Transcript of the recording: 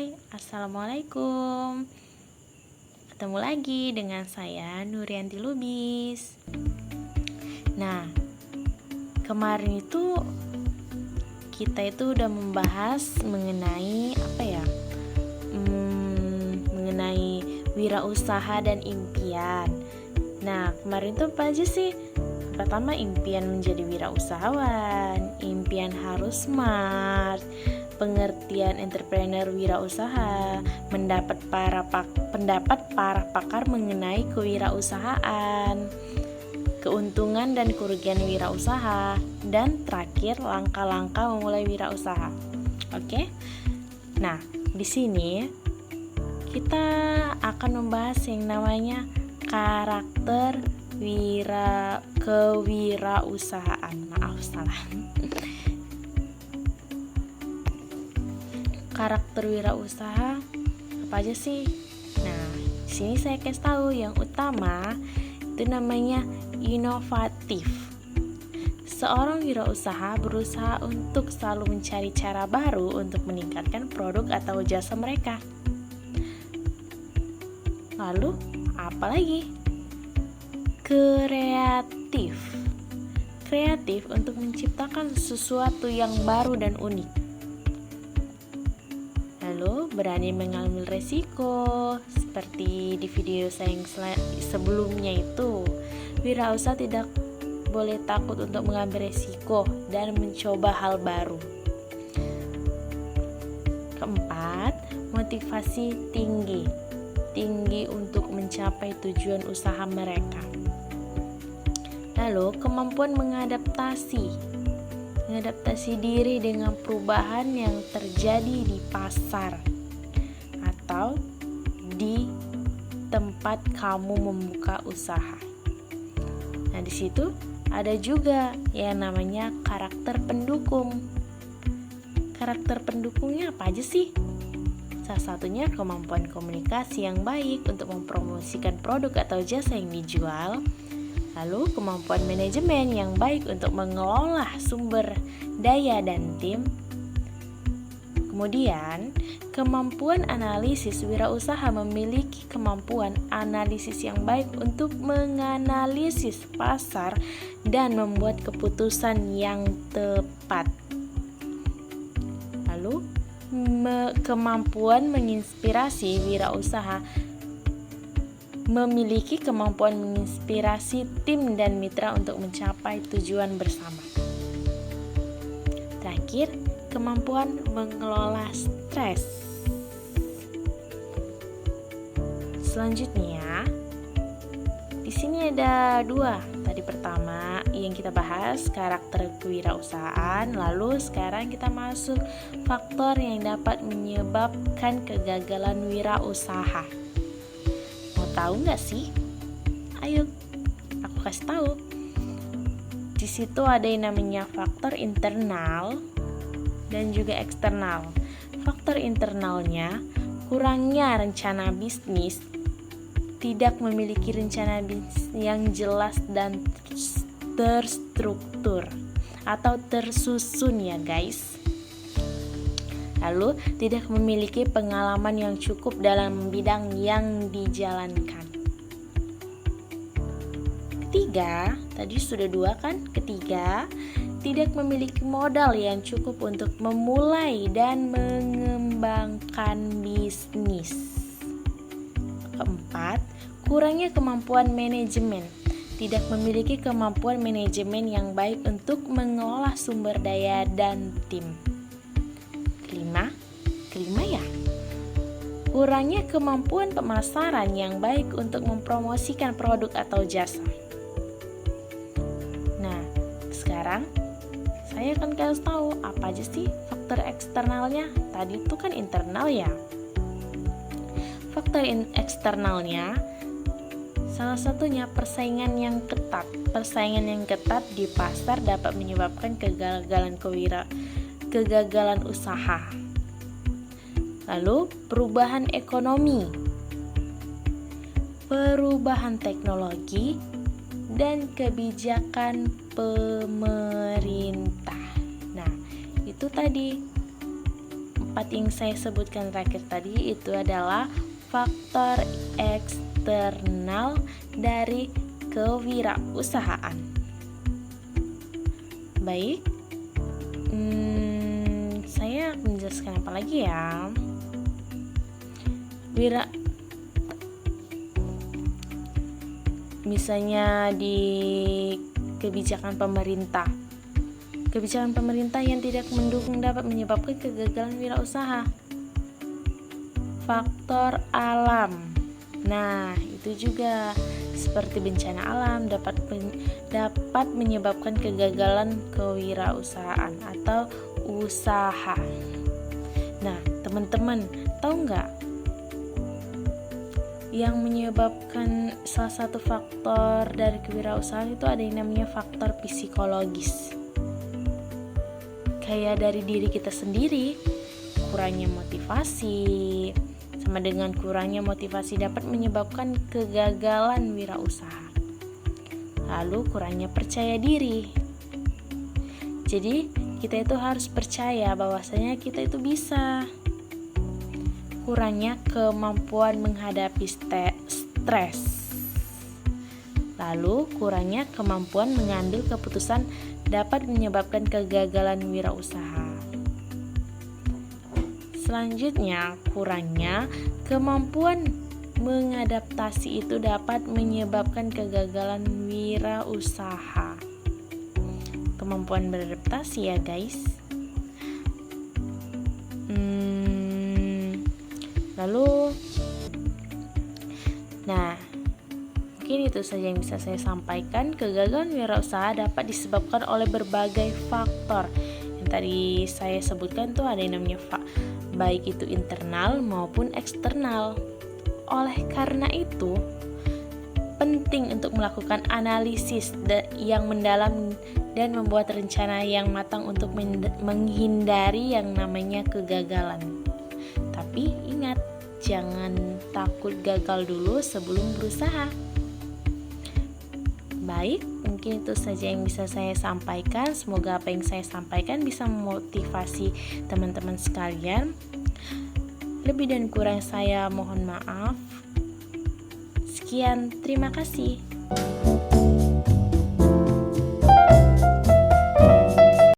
Hai, Assalamualaikum. Ketemu lagi dengan saya Nurianti Lubis. Nah, kemarin itu kita itu udah membahas mengenai mengenai wirausaha dan impian. Nah, kemarin tuh apa aja sih? Pertama, impian menjadi wirausahawan, impian harus smart, pengertian entrepreneur wirausaha, pendapat para pakar mengenai kewirausahaan, keuntungan dan kerugian wirausaha, dan terakhir langkah-langkah memulai wirausaha. Oke. Nah, di sini kita akan membahas yang namanya karakter kewirausahaan. Maaf, salah. Karakter wirausaha apa aja sih? Nah, di sini saya kasih tahu yang utama itu namanya inovatif. Seorang wirausaha berusaha untuk selalu mencari cara baru untuk meningkatkan produk atau jasa mereka. Lalu, apa lagi? Kreatif. Kreatif untuk menciptakan sesuatu yang baru dan unik. Lalu, berani mengambil resiko. Seperti di video saya yang sebelumnya itu, wirausaha tidak boleh takut untuk mengambil resiko dan mencoba hal baru. Keempat, motivasi tinggi untuk mencapai tujuan usaha mereka. Lalu, kemampuan mengadaptasi diri dengan perubahan yang terjadi di pasar atau di tempat kamu membuka usaha. Nah, di situ ada juga yang namanya karakter pendukung. Karakter pendukungnya apa aja sih? Salah satunya kemampuan komunikasi yang baik untuk mempromosikan produk atau jasa yang dijual. Lalu kemampuan manajemen yang baik untuk mengelola sumber daya dan tim. Kemudian, kemampuan analisis. Wirausaha memiliki kemampuan analisis yang baik untuk menganalisis pasar dan membuat keputusan yang tepat. Lalu, kemampuan menginspirasi. Wirausaha memiliki kemampuan menginspirasi tim dan mitra untuk mencapai tujuan bersama. Terakhir, kemampuan mengelola stres. Selanjutnya, di sini ada dua. Tadi pertama yang kita bahas karakter kewirausahaan, lalu sekarang kita masuk faktor yang dapat menyebabkan kegagalan wirausaha. Tahu nggak sih? Ayo, aku kasih tahu. Di situ ada yang namanya faktor internal dan juga eksternal. Faktor internalnya, kurangnya rencana bisnis, tidak memiliki rencana bisnis yang jelas dan terstruktur atau tersusun ya guys. Lalu, tidak memiliki pengalaman yang cukup dalam bidang yang dijalankan. Ketiga, tadi sudah dua kan? Ketiga, tidak memiliki modal yang cukup untuk memulai dan mengembangkan bisnis. Keempat, kurangnya kemampuan manajemen. Tidak memiliki kemampuan manajemen yang baik untuk mengelola sumber daya dan tim. Kelima ya, kurangnya kemampuan pemasaran yang baik untuk mempromosikan produk atau jasa. Nah, sekarang saya akan kasih tahu apa aja sih faktor eksternalnya. Tadi itu kan internal ya. Faktor eksternalnya, salah satunya persaingan yang ketat. Persaingan yang ketat di pasar dapat menyebabkan kegagalan usaha. Lalu, perubahan ekonomi, perubahan teknologi, dan kebijakan pemerintah. Nah, itu tadi 4 yang saya sebutkan terakhir tadi itu adalah faktor eksternal dari kewirausahaan. Baik, saya menjelaskan apa lagi ya? Misalnya di kebijakan pemerintah yang tidak mendukung dapat menyebabkan kegagalan wirausaha. Faktor alam, nah itu juga seperti bencana alam dapat menyebabkan kegagalan kewirausahaan atau usaha. Nah, teman-teman tahu nggak yang menyebabkan salah satu faktor dari kewirausahaan itu ada yang namanya faktor psikologis. Kayak dari diri kita sendiri, kurangnya motivasi, sama dengan kurangnya motivasi dapat menyebabkan kegagalan wirausaha. Lalu kurangnya percaya diri. Jadi kita itu harus percaya bahwasanya kita itu bisa. Kurangnya kemampuan menghadapi stres. Lalu kurangnya kemampuan mengambil keputusan dapat menyebabkan kegagalan wirausaha. Selanjutnya, kurangnya kemampuan mengadaptasi itu dapat menyebabkan kegagalan wirausaha. Kemampuan beradaptasi ya guys. Lalu, mungkin itu saja yang bisa saya sampaikan. Kegagalan wirausaha dapat disebabkan oleh berbagai faktor. Yang tadi saya sebutkan tuh ada yang namanya baik itu internal maupun eksternal. Oleh karena itu, penting untuk melakukan analisis yang mendalam dan membuat rencana yang matang untuk menghindari yang namanya kegagalan. Tapi ingat, jangan takut gagal dulu sebelum berusaha. Baik, mungkin itu saja yang bisa saya sampaikan. Semoga apa yang saya sampaikan bisa memotivasi teman-teman sekalian. Lebih dan kurang saya mohon maaf. Sekian, terima kasih.